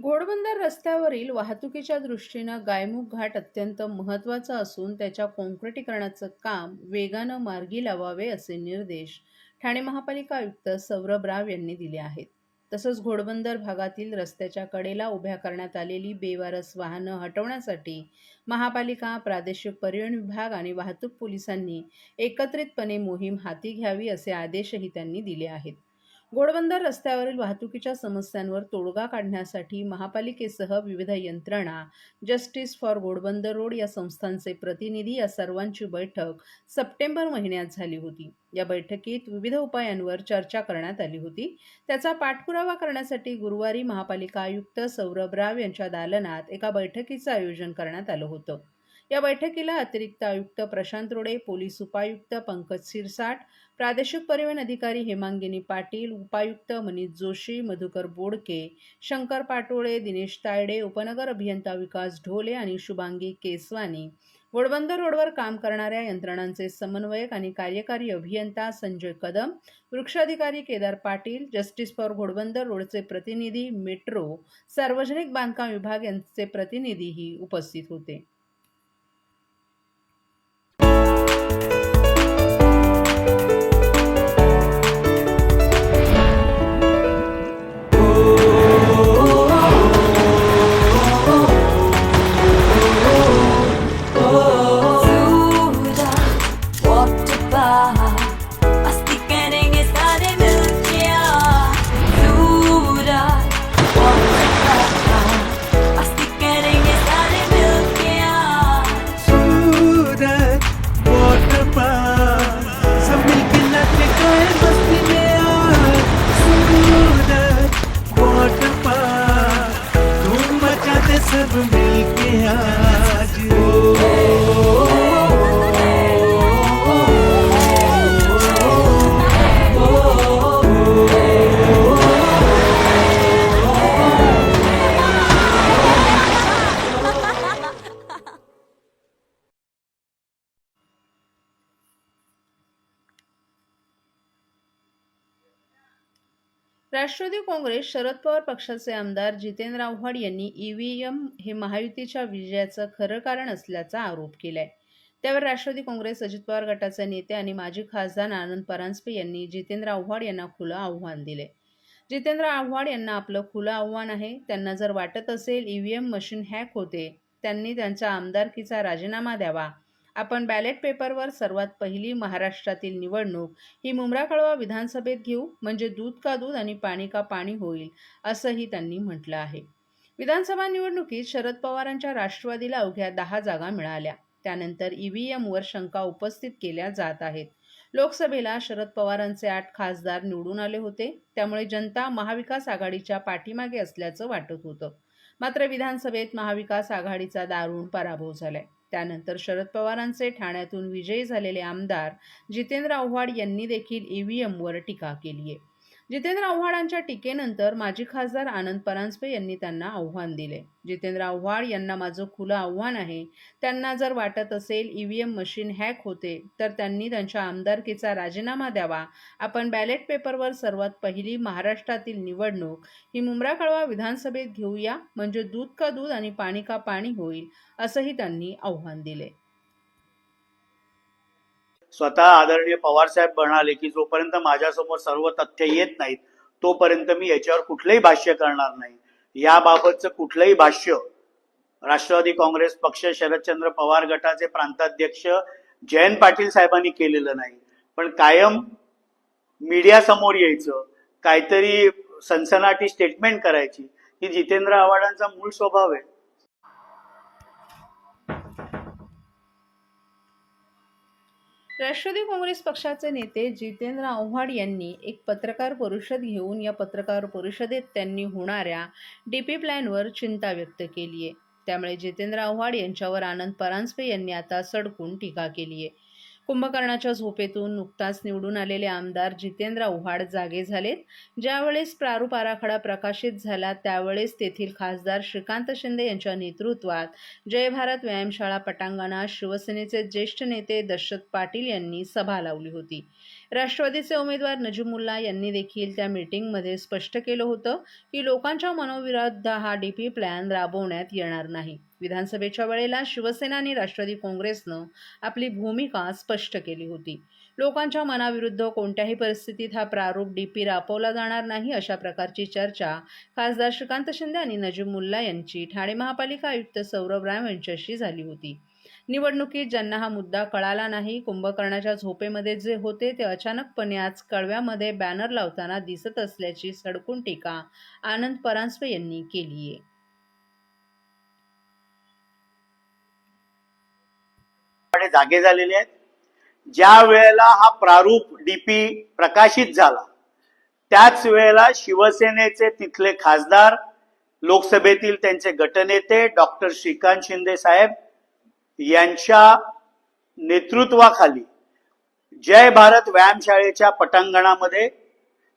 घोडबंदर रस्त्यावरील वाहतुकीच्या दृष्टीनं गायमुख घाट अत्यंत महत्त्वाचा असून त्याच्या काँक्रिटीकरणाचं काम वेगानं मार्गी लावावे असे निर्देश ठाणे महापालिका आयुक्त सौरभ राव यांनी दिले आहेत. तसंच घोडबंदर भागातील रस्त्याच्या कडेला उभ्या करण्यात आलेली बेवारस वाहनं हटवण्यासाठी महापालिका, प्रादेशिक परिवहन विभाग आणि वाहतूक पोलिसांनी एकत्रितपणे मोहीम हाती घ्यावी असे आदेशही त्यांनी दिले आहेत. घोडबंदर रस्त्यावरील वाहतुकीच्या समस्यांवर तोडगा काढण्यासाठी महापालिकेसह विविध यंत्रणा, जस्टिस फॉर घोडबंदर रोड या संस्थांचे प्रतिनिधी या सर्वांची बैठक सप्टेंबर महिन्यात झाली होती. या बैठकीत विविध उपायांवर चर्चा करण्यात आली होती. त्याचा पाठपुरावा करण्यासाठी गुरुवारी महापालिका आयुक्त सौरभ राव यांच्या दालनात एका बैठकीचं आयोजन करण्यात आलं होतं. या बैठकीला अतिरिक्त आयुक्त प्रशांत रोडे, पोलीस उपायुक्त पंकज सिरसाट, प्रादेशिक परिवहन अधिकारी हेमांगिनी पाटील, उपायुक्त मनीष जोशी, मधुकर बोडके, शंकर पाटोळे, दिनेश तायडे, उपनगर अभियंता विकास ढोले आणि शुभांगी केसवानी, घोडबंदर रोडवर काम करणाऱ्या यंत्रणांचे समन्वयक आणि कार्यकारी अभियंता संजय कदम, वृक्षाधिकारी केदार पाटील, जस्टिस फॉर घोडबंदर रोडचे प्रतिनिधी, मेट्रो, सार्वजनिक बांधकाम विभाग यांचे प्रतिनिधीही उपस्थित होते. सब मिलके आज राष्ट्रवादी काँग्रेस शरद पवार पक्षाचे आमदार जितेंद्र आव्हाड यांनी ईव्हीएम हे महायुतीच्या विजयाचं खरं कारण असल्याचा आरोप केलाय. त्यावर राष्ट्रवादी काँग्रेस अजित पवार गटाचे नेते आणि माजी खासदार आनंद परांजपे यांनी जितेंद्र आव्हाड यांना खुलं आव्हान दिले. जितेंद्र आव्हाड यांना आपलं खुलं आव्हान आहे. त्यांना जर वाटत असेल ईव्हीएम मशीन हॅक होते, त्यांनी त्यांच्या आमदारकीचा राजीनामा द्यावा. आपण बॅलेट पेपरवर सर्वात पहिली महाराष्ट्रातील निवडणूक ही मुंब्रा-कळवा विधानसभेत घेऊ, म्हणजे दूध का दूध आणि पाणी का पाणी होईल, असंही त्यांनी म्हटलं आहे. विधानसभा निवडणुकीत शरद पवारांच्या राष्ट्रवादीला अवघ्या 10 जागा मिळाल्या. त्यानंतर ईव्हीएमवर शंका उपस्थित केल्या जात आहेत. लोकसभेला शरद पवारांचे 8 खासदार निवडून आले होते. त्यामुळे जनता महाविकास आघाडीच्या पाठीमागे असल्याचं वाटत होतं. मात्र विधानसभेत महाविकास आघाडीचा दारुण पराभव झालाय. त्यानंतर शरद पवारांचे ठाण्यातून विजयी झालेले आमदार जितेंद्र आव्हाड यांनी देखील ईव्हीएमवर टीका केली आहे. जितेंद्र आव्हाडांच्या टीकेनंतर माजी खासदार आनंद परांजपे यांनी त्यांना आव्हान दिले. जितेंद्र आव्हाड यांना माझं खुलं आव्हान आहे. त्यांना जर वाटत असेल ईव्हीएम मशीन हॅक होते, तर त्यांनी त्यांच्या आमदारकीचा राजीनामा द्यावा. आपण बॅलेट पेपरवर सर्वात पहिली महाराष्ट्रातील निवडणूक ही मुंब्रा-कळवा विधानसभेत घेऊया, म्हणजे दूध का दूध आणि पाणी का पाणी होईल, असंही त्यांनी आव्हान दिले. स्वतः आदरणीय पवार साहेब म्हणाले की जोपर्यंत माझ्यासमोर सर्व तथ्य येत नाहीत तोपर्यंत मी याच्यावर कुठलंही भाष्य करणार नाही. याबाबतचं कुठलंही भाष्य राष्ट्रवादी काँग्रेस पक्ष शरदचंद्र पवार गटाचे प्रांताध्यक्ष जयंत पाटील साहेबांनी केलेलं नाही. पण कायम मीडिया समोर यायचं, काहीतरी सनसनाटी स्टेटमेंट करायची, ही जितेंद्र आव्हाडांचा मूळ स्वभाव आहे. राष्ट्रवादी काँग्रेस पक्षाचे नेते जितेंद्र आव्हाड यांनी एक पत्रकार परिषद घेऊन या पत्रकार परिषदेत त्यांनी होणाऱ्या डीपी प्लॅनवर चिंता व्यक्त केली आहे. त्यामुळे जितेंद्र आव्हाड यांच्यावर आनंद परांजपे यांनी आता सडकून टीका केली आहे. कुंभकर्णाच्या झोपेतून नुकताच निवडून आलेले आमदार जितेंद्र आव्हाड जागे झालेत. ज्यावेळेस प्रारूप आराखडा प्रकाशित झाला त्यावेळेस तेथील खासदार श्रीकांत शिंदे यांच्या नेतृत्वात जय भारत व्यायामशाळा पटांगणात शिवसेनेचे ज्येष्ठ नेते दशरथ पाटील यांनी सभा लावली होती. राष्ट्रवादीचे उमेदवार नजीमुल्ला यांनी देखील त्या मीटिंगमध्ये स्पष्ट केलं होतं की लोकांच्या मनोविरुद्ध हा डीपी प्लॅन राबवण्यात येणार नाही. विधानसभेच्या वेळेला शिवसेना आणि राष्ट्रवादी काँग्रेसनं आपली भूमिका स्पष्ट केली होती. लोकांच्या मनाविरुद्ध कोणत्याही परिस्थितीत हा प्रारूप डीपी राबवला जाणार नाही अशा प्रकारची चर्चा खासदार श्रीकांत शिंदे आणि नजीमुल्ला यांची ठाणे महापालिका आयुक्त सौरभ राव यांच्याशी झाली होती. निवडणुकीत ज्यांना हा मुद्दा कळाला नाही, कुंभकर्णाच्या झोपेमध्ये जे होते ते अचानकपणे आज कळव्यामध्ये बॅनर लावताना दिसत असल्याची सडकून टीका आनंद परांजपे यांनी केली आहे. जागे झालेले आहेत. ज्या वेळेला हा प्रारूप डीपी प्रकाशित झाला त्याच वेळेला शिवसेनेचे तिथले खासदार, लोकसभेतील त्यांचे गटनेते डॉक्टर श्रीकांत शिंदे साहेब यांच्या नेतृत्वाखाली जय भारत व्यायामशाळेच्या पटांगणामध्ये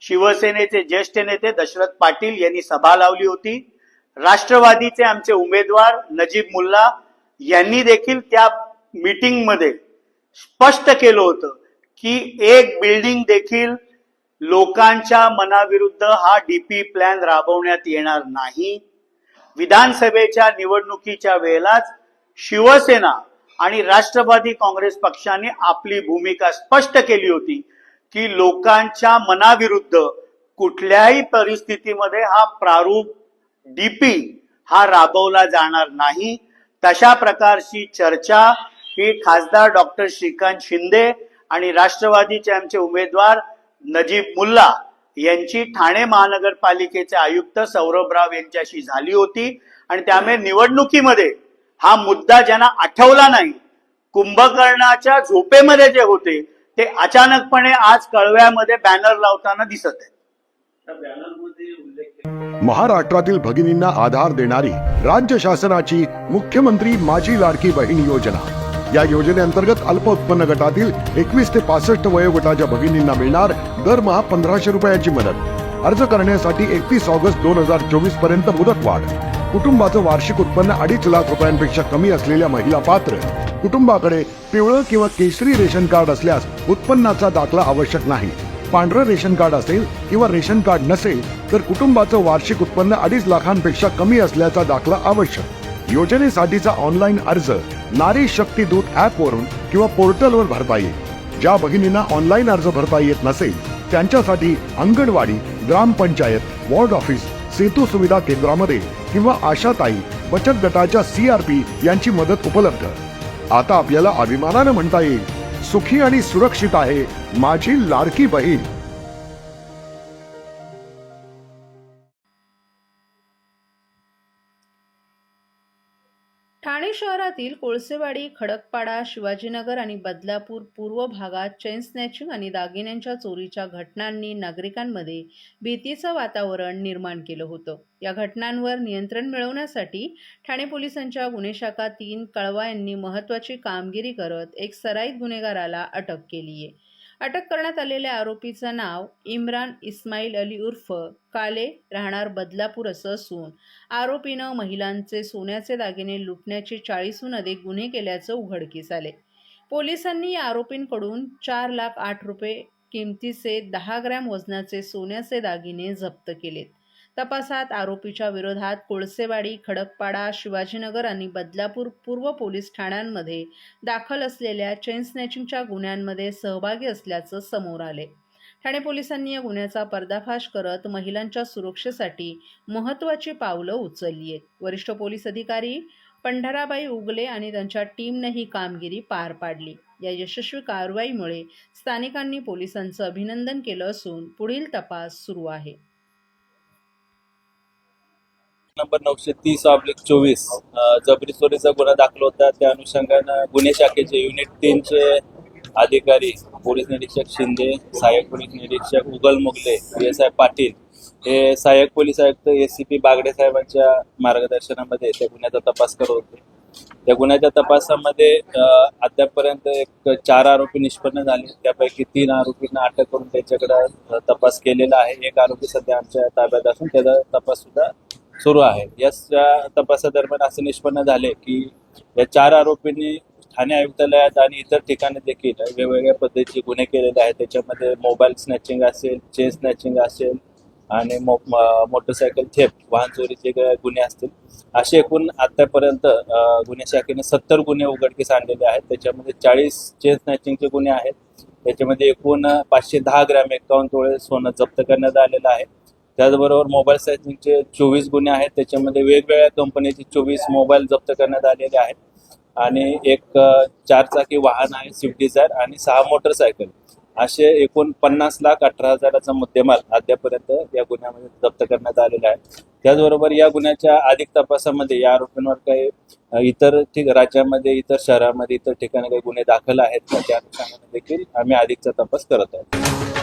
शिवसेनेचे ज्येष्ठ नेते दशरथ पाटील यांनी सभा लावली होती. राष्ट्रवादीचे आमचे उमेदवार नजीब मुल्ला यांनी देखील त्या मीटिंगमध्ये स्पष्ट केलं होतं की एक बिल्डिंग देखील लोकांच्या मनाविरुद्ध हा डीपी प्लॅन राबवण्यात येणार नाही. विधानसभेच्या निवडणुकीच्या वेळेलाच शिवसेना आणि राष्ट्रवादी काँग्रेस पक्षाने आपली भूमिका स्पष्ट केली होती की लोकांच्या मनाविरुद्ध कुठल्याही परिस्थितीमध्ये हा प्रारूप डीपी हा राबवला जाणार नाही. तशा प्रकारची चर्चा ही खासदार डॉक्टर श्रीकांत शिंदे आणि राष्ट्रवादीचे आमचे उमेदवार नजीब मुल्ला यांची ठाणे महानगरपालिकेचे आयुक्त सौरभ राव यांच्याशी झाली होती. आणि त्यामुळे निवडणुकीमध्ये हा मुद्दा ज्यांना आठवला नाही, कुंभकर्णाच्या झोपेमध्ये जे होते ते अचानकपणे आज कळव्यामध्ये बॅनर लावताना दिसत आहेत. महाराष्ट्रातील भगिनींना आधार देणारी राज्य शासनाची मुख्यमंत्री माझी लाडकी बहीण योजना. या योजनेअंतर्गत अल्प उत्पन्न गटातील 21 ते 65 वयोगटाच्या भगिनींना मिळणार दरमहा 1500 रुपयाची मदत. अर्ज करण्यासाठी 31 ऑगस्ट 2024 पर्यंत मुदतवाढ. कुटुंबाचं वार्षिक उत्पन्न 2.5 लाख रुपयांपेक्षा कमी असलेल्या महिला पात्र. कुटुंबाकडे पिवळं किंवा केशरी रेशन कार्ड असल्यास उत्पन्नाचा दाखला आवश्यक नाही. पांढरं रेशन कार्ड असेल किंवा रेशन कार्ड नसेल तर कुटुंबाचं वार्षिक उत्पन्न 2.5 लाखांपेक्षा कमी असल्याचा दाखला आवश्यक. योजनेसाठीचा ऑनलाईन अर्ज नारी शक्ती दूत ऍप वरून किंवा पोर्टलवर भरता येईल. ज्या भगिनींना ऑनलाईन अर्ज भरता येत नसेल त्यांच्यासाठी अंगणवाडी, ग्रामपंचायत, वॉर्ड ऑफिस, सेतू सुविधा केंद्रामध्ये किंवा आशाताई बचत गटाच्या CRP यांची मदत उपलब्ध. आता आपल्याला अभिमानानं म्हणता येईल, सुखी आणि सुरक्षित आहे माझी लाडकी बहीण. ठाणे शहरातील कोळसेवाडी, खडकपाडा, शिवाजीनगर आणि बदलापूर पूर्व भागात चेन स्नॅचिंग आणि दागिन्यांच्या चोरीच्या घटनांनी नागरिकांमध्ये भीतीचं वातावरण निर्माण केलं होतं. या घटनांवर नियंत्रण मिळवण्यासाठी ठाणे पोलिसांच्या गुन्हे शाखा 3 कळवा यांनी महत्त्वाची कामगिरी करत एक सराईत गुन्हेगाराला अटक केली आहे. अटक करण्यात आलेल्या आरोपीचं नाव इम्रान इस्माईल अली उर्फ काले, राहणार बदलापूर असं असून आरोपीनं महिलांचे सोन्याचे दागिने लुटण्याचे 40हून अधिक गुन्हे केल्याचं उघडकीस आले. पोलिसांनी या आरोपींकडून 4,08,000 रुपये किमतीचे 10 ग्रॅम वजनाचे सोन्याचे दागिने जप्त केलेत. तपासात आरोपीच्या विरोधात कोळसेवाडी, खडकपाडा, शिवाजीनगर आणि बदलापूर पूर्व पोलीस ठाण्यांमध्ये दाखल असलेल्या चेन स्नॅचिंगच्या गुन्ह्यांमध्ये सहभागी असल्याचं समोर आले. ठाणे पोलिसांनी या गुन्ह्याचा पर्दाफाश करत महिलांच्या सुरक्षेसाठी महत्त्वाची पावलं उचलली आहेत. वरिष्ठ पोलीस अधिकारी पंढराबाई उगले आणि त्यांच्या टीमने ही कामगिरी पार पाडली. या यशस्वी कारवाईमुळे स्थानिकांनी पोलिसांचं अभिनंदन केलं असून पुढील तपास सुरू आहे. नंबर 930/24 जबरी चोरीचा गुन्हा दाखल होता. त्या अनुषंगानं गुन्हे शाखेचे युनिट 3चे अधिकारी पोलीस निरीक्षक शिंदे, सहाय्यक पोलीस निरीक्षक उगल मुगले, PSI पाटील हे सहाय्यक पोलीस आयुक्त ACP बागडे साहेबांच्या मार्गदर्शनामध्ये त्या गुन्ह्याचा तपास करत होते. त्या गुन्ह्याच्या तपासामध्ये अद्यापपर्यंत एक 4 आरोपी निष्पन्न झाले. त्यापैकी 3 आरोपींना अटक करून त्याच्याकडे तपास केलेला आहे. एक आरोपी सध्या आमच्या ताब्यात असून त्याचा तपास सुद्धा सुरू आहे. या तपासादरम्यान असे निष्पन्न झाले की या 4 आरोपींनी ठाणे आयुक्तालयात आणि इतर ठिकाणी देखील वेगवेगळ्या पद्धतीचे गुन्हे केलेले आहेत. त्याच्यामध्ये मोबाईल स्नॅचिंग असेल, चेन स्नॅचिंग असेल आणि मोटरसायकल थेफ्ट, वाहन चोरीचे गुन्हे असतील, असे एकूण आतापर्यंत गुन्हे शाखेने 70 गुन्हे उघडकीस आणलेले आहेत. त्याच्यामध्ये 40 चेन स्नॅचिंगचे गुन्हे आहेत. त्याच्यामध्ये एकूण 510 ग्रॅम 51 तोळे सोनं जप्त करण्यात आलेलं आहे. त्याचबरोबर मोबाईल स्नॅचिंगचे 24 गुन्हे आहेत. त्याच्यामध्ये वेगवेगळ्या कंपनीचे 24 मोबाईल जप्त करण्यात आलेले आहेत आणि एक 4 चाकी वाहन आहे स्विफ्ट डिझायर आणि 6 मोटरसायकल, असे एकूण 50,18,000चा मुद्देमाल अद्यापर्यंत या गुन्ह्यामध्ये जप्त करण्यात आलेला आहे. त्याचबरोबर या गुन्ह्याच्या अधिक तपासामध्ये या आरोपींवर काही इतर राज्यामध्ये, इतर शहरामध्ये, इतर ठिकाणी काही गुन्हे दाखल आहेत का, त्या अनुषंगाने देखील आम्ही अधिकचा तपास करत आहोत.